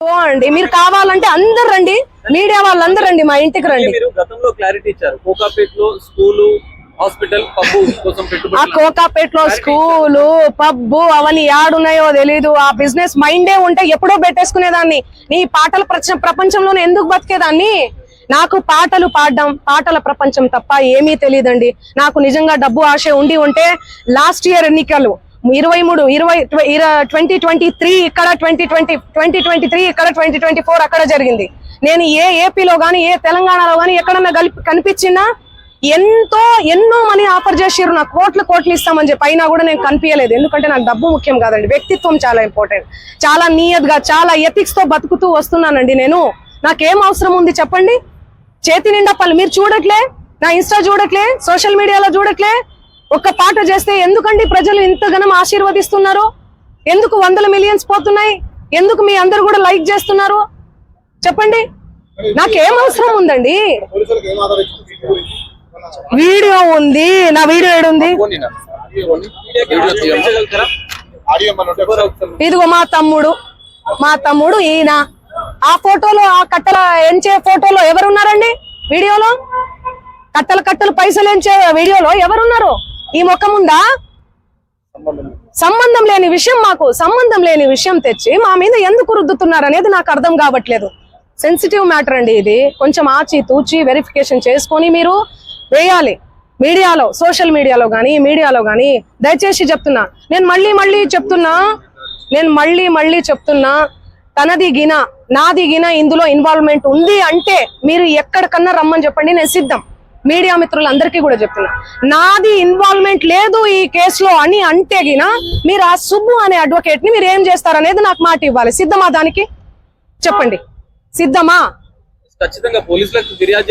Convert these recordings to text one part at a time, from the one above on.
అండి మీరు కావాలంటే అందరు రండి, మీడియా వాళ్ళందరూ రండి, మా ఇంటికి రండి. మీరు గతంలో క్లారిటీ ఇచ్చారు, కోకాపేటలో స్కూలు, హాస్పిటల్, పబ్బు కోసం పెట్టుబడి. ఆ కోకాపేటలో స్కూలు, పబ్బు అవన్నీ యాడున్నాయో తెలీదు. ఆ బిజినెస్ మైండే ఉంటే ఎప్పుడో పెట్టేసుకునేదాన్ని. నీ పాటల ప్రపంచంలోనే ఎందుకు బతికేదాన్ని? నాకు పాటలు పాడడం, పాటల ప్రపంచం తప్ప ఏమీ తెలియదండి. నాకు నిజంగా డబ్బు ఆశ ఉంటే లాస్ట్ ఇయర్ ఎన్నికలు 2023 ఇక్కడ 2023 ఇక్కడ 2024 అక్కడ జరిగింది. నేను ఏ ఏపీలో గానీ ఏ తెలంగాణలో గానీ ఎక్కడన్నా కనిపించినా ఎన్నో మనీ ఆఫర్ చేసిర్రు, నాకు కోట్లు ఇస్తామని చెప్పి. అయినా కూడా నేను కనిపించలేదు. ఎందుకంటే నాకు డబ్బు ముఖ్యం కాదండి, వ్యక్తిత్వం చాలా ఇంపార్టెంట్. చాలా నియత్గా, చాలా ఎథిక్స్ తో బతుకుతూ వస్తున్నానండి నేను. నాకేం అవసరం ఉంది చెప్పండి? చేతి నిండా పనులు. మీరు చూడట్లే, నా ఇన్స్టా చూడట్లే, సోషల్ మీడియాలో చూడట్లే. ఒక్క పాట చేస్తే ఎందుకండి ప్రజలు ఇంతగానం ఆశీర్వదిస్తున్నారు? ఎందుకు 100 మిలియన్స్ పోతున్నాయి? ఎందుకు మీ అందరు కూడా లైక్ చేస్తున్నారు చెప్పండి? నాకేం అవసరం ఉందండి? వీడియో ఉంది, నా వీడియో ఏడుంది? ఇదిగో మా తమ్ముడు ఈయన. ఆ ఫోటోలో, ఆ కట్టల ఎంచే ఫోటోలో ఎవరున్నారండి? వీడియోలో కట్టలు పైసలు ఎంచే వీడియోలో ఎవరున్నారు? ఈ ముఖం ఉందా? సంబంధం లేని విషయం, మాకు సంబంధం లేని విషయం తెచ్చి మా మీద ఎందుకు రుద్దుతున్నారు అనేది నాకు అర్థం కావట్లేదు. సెన్సిటివ్ మ్యాటర్ అండి ఇది. కొంచెం ఆచి తూచి వెరిఫికేషన్ చేసుకొని మీరు వేయాలి మీడియాలో, సోషల్ మీడియాలో గానీ మీడియాలో గానీ. దయచేసి చెప్తున్నా, నేను మళ్ళీ చెప్తున్నా, తనది గిన నాది గిన ఇందులో ఇన్వాల్వ్మెంట్ ఉంది అంటే మీరు ఎక్కడికన్నా రమ్మని చెప్పండి, నేను సిద్ధం. మీడియా మిత్రులందరికీ కూడా చెప్తున్నా, నాది ఇన్వాల్వ్మెంట్ లేదు ఈ కేసులో అని అంటే గిన మీరు ఆ సుబ్బు అనే అడ్వకేట్ ని మీరు ఏం చేస్తారనేది నాకు మాట ఇవ్వాలి. సిద్ధమా? దానికి చెప్పండి, సిద్ధమా?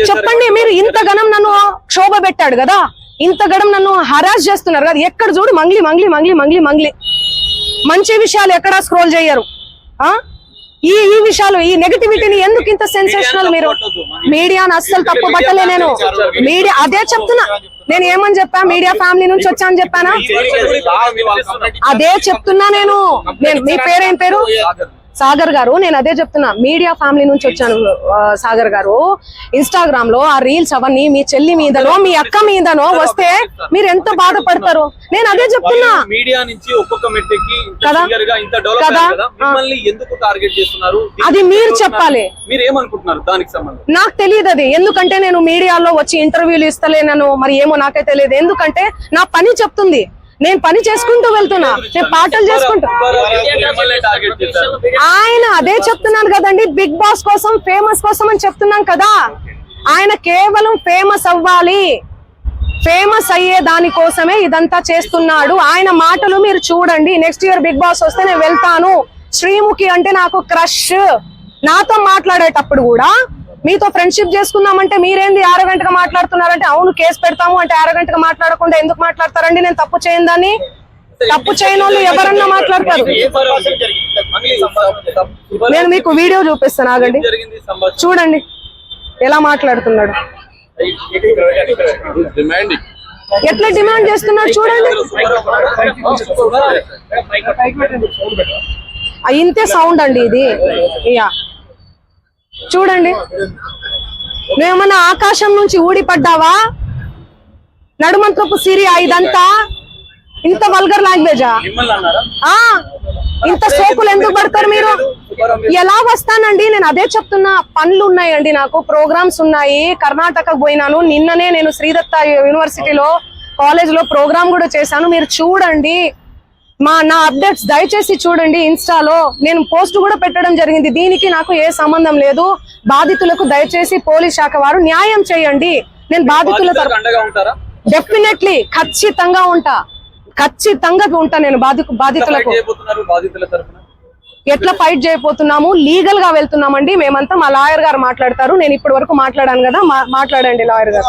చెప్పండి. మీరు ఇంతగనం నన్ను క్షోభ పెట్టాడు కదా, ఇంతగనం నన్ను హరాస్ చేస్తున్నారు కదా, ఎక్కడ చూడు మంగ్లీ. మంచి విషయాలు ఎక్కడా స్క్రోల్ చేయరు. ఈ విషయాలు, ఈ నెగటివిటీని ఎందుకు ఇంత సెన్సేషనల్? మీరు మీడియాను అస్సలు తప్పు పట్టలే నేను. మీడియా అదే చెప్తున్నా. నేను ఏమని చెప్పా? మీడియా ఫ్యామిలీ నుంచి వచ్చాను చెప్పానా? అదే చెప్తున్నా నేను. మీ పేరేం పేరు? సాగర్ గారు. నేను అదే చెప్తున్నా, మీడియా ఫ్యామిలీ నుంచి వచ్చాను సాగర్ గారు. ఇన్స్టాగ్రామ్ లో ఆ రీల్స్ అవన్నీ మీ చెల్లి మీదనో మీ అక్క మీదనో వస్తే మీరు ఎంత బాధపడతారు? నేను అదే చెప్తున్నా. మీడియా నుంచి ఒక్కొక్క మెట్టుకి ఎందుకు టార్గెట్ చేస్తున్నారు అది మీరు చెప్పాలి. మీరు ఏమనుకుంటున్నారు దానికి సంబంధం? నాకు తెలియదు అది. ఎందుకంటే నేను మీడియాలో వచ్చి ఇంటర్వ్యూలు ఇస్తలేనను, మరి ఏమో నాకే తెలియదు. ఎందుకంటే నా పని చెప్తుంది, నేను పని చేసుకుంటూ వెళ్తున్నా, నేను పాటలు చేసుకుంటూ. ఆయన అదే చెప్తున్నాను కదండి, బిగ్ బాస్ కోసం, ఫేమస్ కోసం అని చెప్తున్నాం కదా. ఆయన కేవలం ఫేమస్ అవ్వాలి, ఫేమస్ అయ్యే దానికోసమే ఇదంతా చేస్తున్నాడు. ఆయన మాటలు మీరు చూడండి. నెక్స్ట్ ఇయర్ బిగ్ బాస్ వస్తే నేను వెళ్తాను. శ్రీముఖి అంటే నాకు క్రష్. నాతో మాట్లాడేటప్పుడు కూడా మీతో ఫ్రెండ్షిప్ చేసుకుందామంటే మీరేంది ఆరోగంటగా మాట్లాడుతున్నారంటే, అవును కేసు పెడతాము అంటే ఆరోగంటగా మాట్లాడకుండా ఎందుకు మాట్లాడతారండి? నేను తప్పు చేయను దాన్ని. తప్పు చేయని వాళ్ళు ఎవరన్నా మాట్లాడతారు. నేను మీకు వీడియో చూపిస్తాను, ఆగండి, చూడండి ఎలా మాట్లాడుతున్నాడు, ఎట్లా డిమాండ్ చేస్తున్నాడు చూడండి. ఇంతే సౌండ్ అండి ఇది. చూడండి, నువ్వేమన్నా ఆకాశం నుంచి ఊడిపడ్డావా? నడుమంత్రపు సిరియా ఇదంతా? ఇంత వల్గర్ లాంగ్వేజా? ఇంత సోకులు ఎందుకు పడతారు మీరు? ఎలా వస్తానండి? నేను అదే చెప్తున్నా, పనులు ఉన్నాయండి, నాకు ప్రోగ్రామ్స్ ఉన్నాయి. కర్ణాటకకు పోయినాను నిన్ననే. నేను శ్రీదత్త యూనివర్సిటీలో కాలేజ్ లో ప్రోగ్రామ్ కూడా చేశాను. మీరు చూడండి నా అప్డేట్స్ దయచేసి చూడండి. ఇన్స్టాలో నేను పోస్ట్ కూడా పెట్టడం జరిగింది. దీనికి నాకు ఏ సంబంధం లేదు. బాధితులకు దయచేసి పోలీస్ శాఖ వారు న్యాయం చేయండి. నేను బాధితుల డెఫినెట్లీ ఖచ్చితంగా ఉంటా నేను బాధితులకు. ఎట్లా ఫైట్ చేయబోతున్నాము? లీగల్ గా వెళ్తున్నామండి మేమంతా. మా లాయర్ గారు మాట్లాడతారు. నేను ఇప్పటి వరకు మాట్లాడాను కదా, మాట్లాడండి లాయర్ గారు.